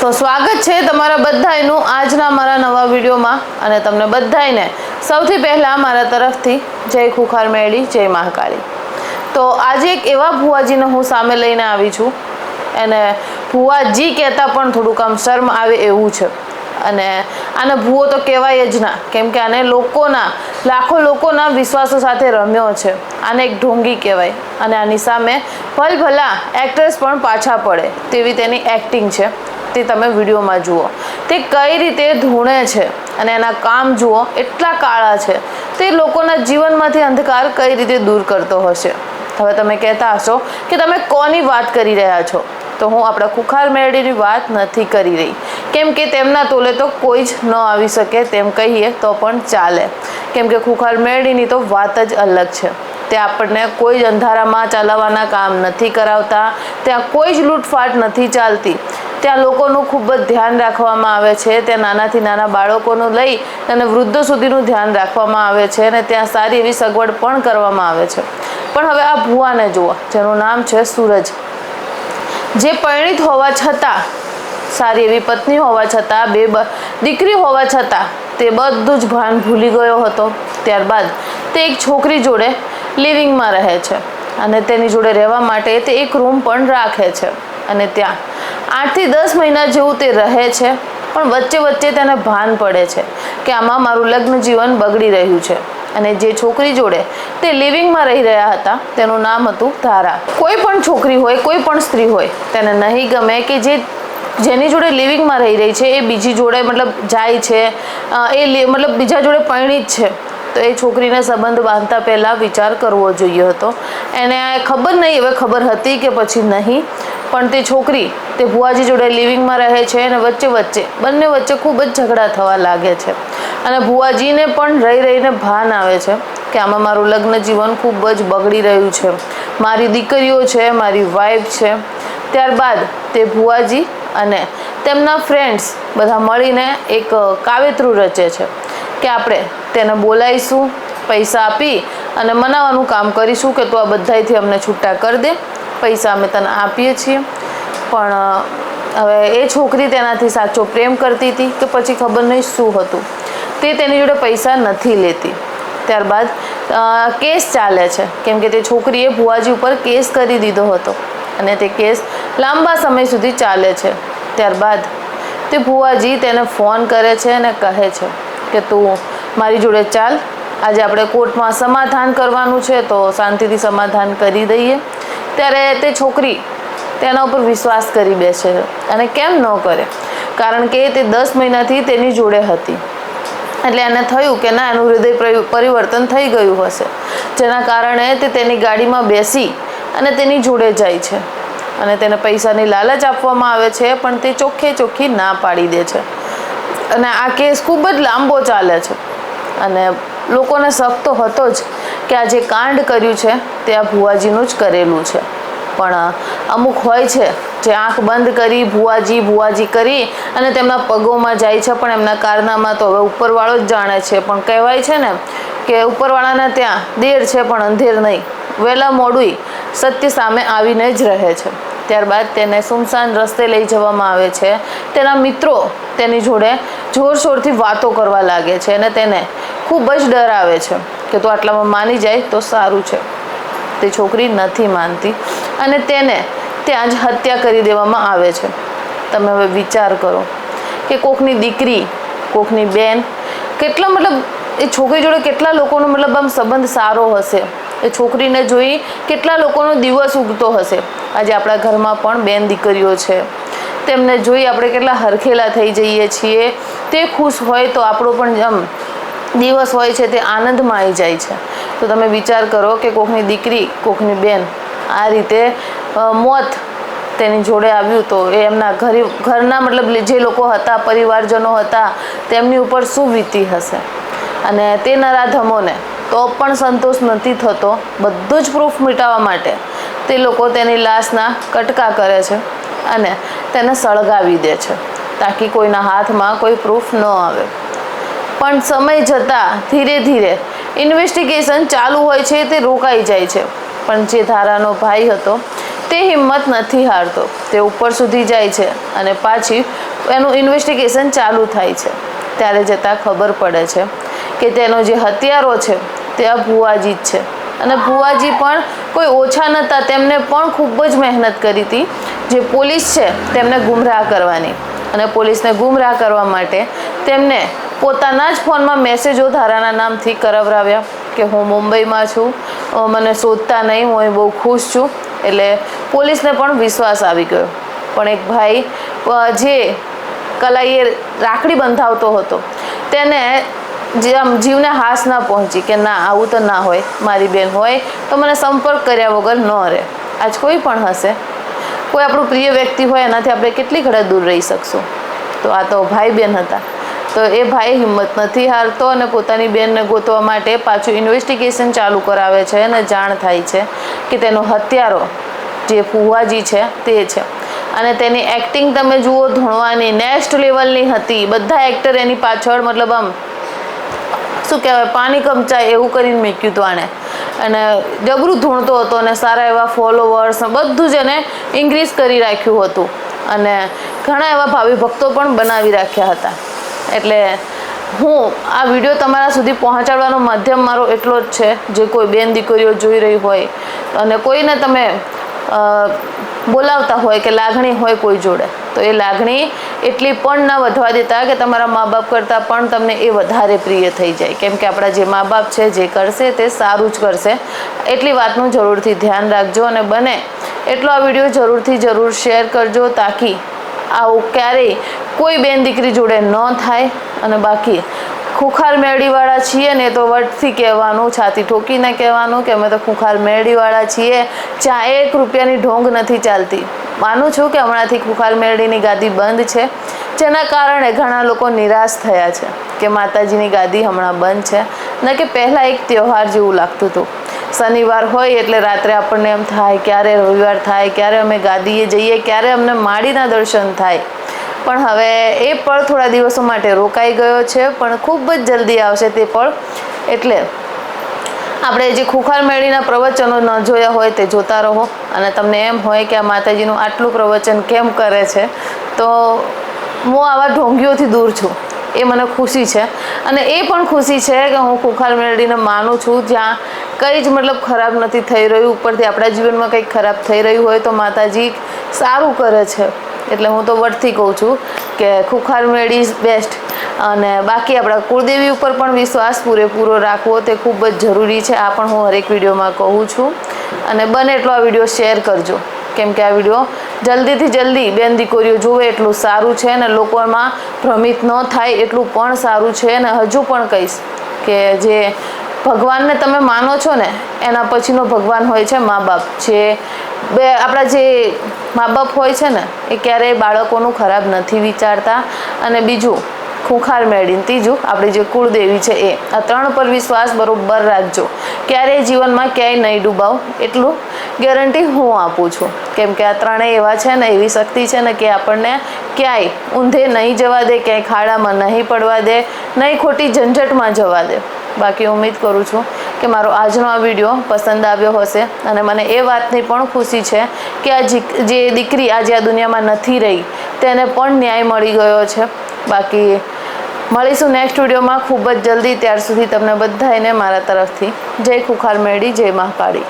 તો સ્વાગત છે તમારા બધાયનું આજના મારા નવા વિડીયોમાં અને તમને બધાયને સૌથી પહેલાં મારા તરફથી જય ખુખાર મેળી જય મહાકાળી। તો આજે એક એવા ભુવાજીને હું સામે લઈને આવી છું અને ભુવાજી કહેતા પણ થોડુંક આમ શર્મ આવે એવું છે અને આને ભૂવો તો કહેવાય જ ના, કેમ કે આને લાખો લોકોના વિશ્વાસો સાથે રમ્યો છે। આને એક ઢોંગી કહેવાય અને આની સામે ભલભલા એક્ટ્રેસ પણ પાછા પડે તેવી તેની એક્ટિંગ છે। તે તમે વિડીયોમાં જુઓ તે કઈ રીતે ધૂણે છે અને એના કામ જુઓ એટલા કાળા છે, તે લોકોના જીવનમાંથી અંધકાર કઈ રીતે દૂર કરતો હશે। હવે તમે કહેતા હશો કે તમે કોની વાત કરી રહ્યા છો, તો હું આપણા ખુખાર મેળીની વાત નથી કરી રહી, કેમ કે તેમના તોલે તો કોઈ જ ન આવી શકે તેમ કહીએ તો પણ ચાલે, કેમ કે ખુખાર મેળીની તો વાત જ અલગ છે। તે આપણને કોઈ જ અંધારામાં ચાલવાના કામ નથી કરાવતા, ત્યાં કોઈ જ લૂંટફાટ નથી ચાલતી, ત્યાં લોકોનું ખૂબ જ ધ્યાન રાખવામાં આવે છે, ત્યાં નાનાથી નાના બાળકોનું લઈ અને વૃદ્ધો સુધીનું ધ્યાન રાખવામાં આવે છે અને ત્યાં સારી એવી સગવડ પણ કરવામાં આવે છે। પણ હવે આ ભુવાને જુઓ, જેનું નામ છે સૂરજ, જે પરિણીત હોવા છતાં, સારી એવી પત્ની હોવા છતાં, બે દીકરી હોવા છતાં તે બધું જ ભાન ભૂલી ગયો હતો। ત્યારબાદ તે એક છોકરી જોડે લિવિંગમાં રહે છે અને તેની જોડે રહેવા માટે તે એક રૂમ પણ રાખે છે અને ત્યાં 8 થી 10 મહિના જેવું તે રહે છે। પણ વચ્ચે વચ્ચે તેને ભાન પડે છે કે આમાં મારું લગ્ન જીવન બગડી રહ્યું છે અને જે છોકરી જોડે તે લિવિંગમાં રહી રહ્યા હતા તેનું નામ હતું ધારા। કોઈ પણ છોકરી હોય, કોઈ પણ સ્ત્રી હોય, તેને નહીં ગમે કે જેની જોડે લિવિંગમાં રહી રહી છે એ બીજી જોડે જાય છે, એ બીજા જોડે પરિણીત છે, તો એ છોકરીને સંબંધ બાંધતા પહેલાં વિચાર કરવો જોઈએ હતો। એને ખબર નહીં, હવે ખબર હતી કે પછી નહીં, પણ તે છોકરી તે ભુવાજી જોડે લિવિંગમાં રહે છે અને વચ્ચે બંને વચ્ચે ખૂબ જ ઝઘડા થવા લાગે છે અને ભુવાજીને પણ રહીને ભાન આવે છે કે આમાં મારું લગ્ન જીવન ખૂબ જ બગડી રહ્યું છે, મારી દીકરીઓ છે, મારી વાઈફ છે। ત્યારબાદ તે ભુવાજી અને તેમના ફ્રેન્ડ્સ બધા મળીને એક કાવતરું રચે છે કે આપણે તેને બોલાવીશું, પૈસા આપી અને મનાવવાનું કામ કરીશું કે તું આ બધાયથી અમને છૂટા કરી દે, પૈસા અમે તને આપીએ છીએ। પણ હવે એ છોકરી તેનાથી સાચો પ્રેમ કરતી હતી કે પછી ખબર નહીં શું હતું, તે તેની જોડે પૈસા નથી લેતી। ત્યારબાદ કેસ ચાલે છે, કેમ કે તે છોકરીએ ભુવાજી ઉપર કેસ કરી દીધો હતો અને તે કેસ લાંબા સમય સુધી ચાલે છે। ત્યારબાદ તે ભુવાજી તેને ફોન કરે છે અને કહે છે કે તું મારી જોડે ચાલ, આજે આપણે કોર્ટમાં સમાધાન કરવાનું છે તો શાંતિથી સમાધાન કરી દઈએ। ત્યારે તે છોકરી તેના ઉપર વિશ્વાસ કરી બેસે છે અને કેમ ન કરે, કારણ કે તે 10 મહિનાથી તેની જોડે હતી એટલે એને થયું કે ના, એનું હૃદય પરિવર્તન થઈ ગયું હશે, જેના કારણે તે તેની ગાડીમાં બેસી અને તેની જોડે જાય છે અને તેને પૈસાની લાલચ આપવામાં આવે છે, પણ તે ચોખ્ખી ના પાડી દે છે અને આ કેસ ખૂબ જ લાંબો ચાલે છે અને લોકોને શક તો હતો જ કે આ જે કાંડ કર્યું છે તે આ ભુવાજીનું જ કરેલું છે। પણ અમુક હોય છે જે આંખ બંધ કરી ભુવાજી કરી અને તેમના પગોમાં જાય છે, પણ એમના કારનામાં તો હવે ઉપરવાળો જ જાણે છે। પણ કહેવાય છે ને કે ઉપરવાળાના ત્યાં દેર છે પણ અંધેર નહીં, વહેલા મોડું સત્ય સામે આવીને જ રહે છે। ત્યારબાદ તેને સુમસાન રસ્તે લઈ જવામાં આવે છે, તેના મિત્રો તેની જોડે જોરશોરથી વાતો કરવા લાગે છે અને તેને ખૂબ જ ડર આવે છે કે તું આટલામાં માની જાય તો સારું છે। તે છોકરી નથી માનતી અને તેને ત્યાં જ હત્યા કરી દેવામાં આવે છે। તમે હવે વિચાર કરો કે કોકની દીકરી, કોકની બેન, કેટલા એ છોકરી જોડે કેટલા લોકોનો આમ સંબંધ સારો હશે, એ છોકરીને જોઈ કેટલા લોકોનો દિવસ ઉગતો હશે। આજે આપણા ઘરમાં પણ બેન દીકરીઓ છે, તેમને જોઈ આપણે કેટલા હરખેલા થઈ જઈએ છીએ, તે ખુશ હોય તો આપણો પણ આમ દિવસ હોય છે તે આનંદમાં આવી જાય છે। તો તમે વિચાર કરો કે કોકની દીકરી, કોકની બેન આ રીતે મોત તેની જોડે આવ્યું તો એ એમના ઘરના જે લોકો હતા, પરિવારજનો હતા, તેમની ઉપર શું વીતી હશે। અને તે નરાધમોને તો પણ સંતોષ નથી થતો, બધું જ પ્રૂફ મિટાવવા માટે તે લોકો તેની લાશના કટકા કરે છે અને તેને સળગાવી દે છે તાકી કોઈના હાથમાં કોઈ પ્રૂફ ન આવે। પણ સમય જતાં ધીરે ધીરે ઇન્વેસ્ટિગેશન ચાલુ હોય છે તે રોકાઈ જાય છે, પણ જે ધારાનો ભાઈ હતો તે હિંમત નથી હારતો, તે ઉપર સુધી જાય છે અને પાછી એનું ઇન્વેસ્ટિગેશન ચાલુ થાય છે ત્યારે જતાં ખબર પડે છે કે તેનો જે હત્યારો છે તે આ ભુવાજી જ છે. અને ભુવાજી પણ કોઈ ઓછા નહોતા, તેમને પણ ખૂબ જ મહેનત કરી હતી જે પોલીસ છે તેમને ગુમરાહ કરવાની. અને પોલીસને ગુમરાહ કરવા માટે તેમને પોતાના જ ફોનમાં મેસેજો ધારાના નામથી કરાવરાવ્યા કે હું મુંબઈમાં છું, મને શોધતા નહીં, હું બહુ ખુશ છું. એટલે પોલીસને પણ વિશ્વાસ આવી ગયો. પણ એક ભાઈ જે કલાઈએ રાખડી બંધાવતો હતો તેને જીવને હાસ ના પહોંચી કે ના, આવું તો ના હોય, મારી બેન હોય તો મને સંપર્ક કર્યા વગર ન રહે. આજ કોઈ પણ હશે, કોઈ આપણું પ્રિય વ્યક્તિ હોય એનાથી આપણે કેટલી ઘડા દૂર રહી શકશું. તો આ તો ભાઈ બેન હતા. તો એ ભાઈ હિંમત નથી હારતો અને પોતાની બેનને ગોતવા માટે પાછું ઇન્વેસ્ટિગેશન ચાલુ કરાવે છે અને જાણ થાય છે કે તેનો હત્યારો જે ભુવાજી છે તે છે. અને તેની એક્ટિંગ તમે જુઓ, ધોણવાની નેક્સ્ટ લેવલની હતી. બધા એક્ટર એની પાછળ મતલબ આમ શું કહેવાય, પાણી કમચાય એવું કરીને મૂક્યું હતું આણે. અને જબરું ધૂણતો હતો અને સારા એવા ફોલોવર્સ બધું જ એને ઇન્ક્રીઝ કરી રાખ્યું હતું. અને ઘણા એવા ભાવિ ભક્તો પણ બનાવી રાખ્યા હતા. એટલે હું આ વિડીયો તમારા સુધી પહોંચાડવાનો માધ્યમ મારો એટલો જ છે, જે કોઈ બેન દીકરીઓ જોઈ રહી હોય અને કોઈને તમે બોલાવતા હોય કે લાગણી હોય કોઈ જોડે, તો એ લાગણી એટલી પણ ના વધવા દેતા કે તમારા મા બાપ કરતાં પણ તમને એ વધારે પ્રિય થઈ જાય. કેમ કે આપણા જે મા બાપ છે જે કરશે તે સારું જ કરશે. એટલી વાતનું જરૂરથી ધ્યાન રાખજો અને બને એટલો આ વિડીયો જરૂર શેર કરજો, તાકી આવું ક્યારેય કોઈ બેન દીકરી જોડે ન થાય. અને બાકી ખુખાર મેળીવાળા છીએ ને તો વટથી કહેવાનું, છાતી ઠોકીને કહેવાનું કે અમે તો ખુખાર મેળીવાળા છીએ, જ્યાં 1 રૂપિયાની ઢોંગ નથી ચાલતી. માનું છું કે હમણાંથી ખુખાર મેળીની ગાદી બંધ છે, જેના કારણે ઘણા લોકો નિરાશ થયા છે કે માતાજીની ગાદી હમણાં બંધ છે. ને કે પહેલાં એક તહેવાર જેવું લાગતું હતું. શનિવાર હોય એટલે રાત્રે આપણને એમ થાય ક્યારે રવિવાર થાય, ક્યારે અમે ગાદીએ જઈએ, ક્યારે અમને માળીના દર્શન થાય. પણ હવે એ પળ થોડા દિવસો માટે રોકાઈ ગયો છે, પણ ખૂબ જ જલ્દી આવશે તે પળ. એટલે આપણે જે ખુખાર મેળીના પ્રવચનો ન જોયા હોય તે જોતા રહો. અને તમને એમ હોય કે આ માતાજીનું આટલું પ્રવચન કેમ કરે છે, તો હું આવા ઢોંગીઓથી દૂર છું, એ મને ખુશી છે. અને એ પણ ખુશી છે કે હું ખુખાર મેળીને માનું છું, જ્યાં કંઈ જ મતલબ ખરાબ નથી થઈ રહ્યું. ઉપરથી આપણા જીવનમાં કંઈક ખરાબ થઈ રહ્યું હોય તો માતાજી સારું કરે છે. એટલે હું તો વટથી કહું છું કે ખુખાર મેળી ઇઝ બેસ્ટ. અને બાકી આપણા કુળદેવી ઉપર પણ વિશ્વાસ પૂરેપૂરો રાખવો તે ખૂબ જ જરૂરી છે. આ પણ હું હરેક વિડીયોમાં કહું છું. અને બને એટલો આ વિડીયો શેર કરજો, કેમ કે આ વિડીયો જલ્દીથી જલ્દી બેન દીકરીઓ જોવે એટલું સારું છે. અને લોકોમાં ભ્રમિત ન થાય એટલું પણ સારું છે. અને હજુ પણ કહીશ કે જે ભગવાનને તમે માનો છો ને, એના પછીનો ભગવાન હોય છે મા બાપ. આપણા જે મા બાપ હોય છે ને, એ ક્યારેય બાળકોનું ખરાબ નથી વિચારતા. અને બીજું ખુખાર મેળીને, ત્રીજું આપણી જે કુળદેવી છે એ. આ 3 પર વિશ્વાસ બરોબર રાખજો, ક્યારેય જીવનમાં ક્યાંય નહીં ડૂબાવ, એટલું ગેરંટી હું આપું છું. કેમ કે આ 3 એવા છે ને, એવી શક્તિ છે ને કે આપણને ક્યાંય ઊંધે નહીં જવા દે, ક્યાંય ખાડામાં નહીં પડવા દે, નહીં ખોટી ઝંઝટમાં જવા દે. બાકી ઉમ્મીદ કરું છું કે મારો આજનો આ વિડીયો પસંદ આવ્યો હશે. અને મને એ વાતની પણ ખુશી છે કે આ જે દીકરી આજે આ દુનિયામાં નથી રહી તેને પણ ન્યાય મળી ગયો છે. બાકી મળીશું નેક્સ્ટ વિડીયોમાં ખૂબ જ જલ્દી. ત્યાર સુધી તમને બધાને મારા તરફથી જય ખુખાર મેળી, જય મહાકાળી.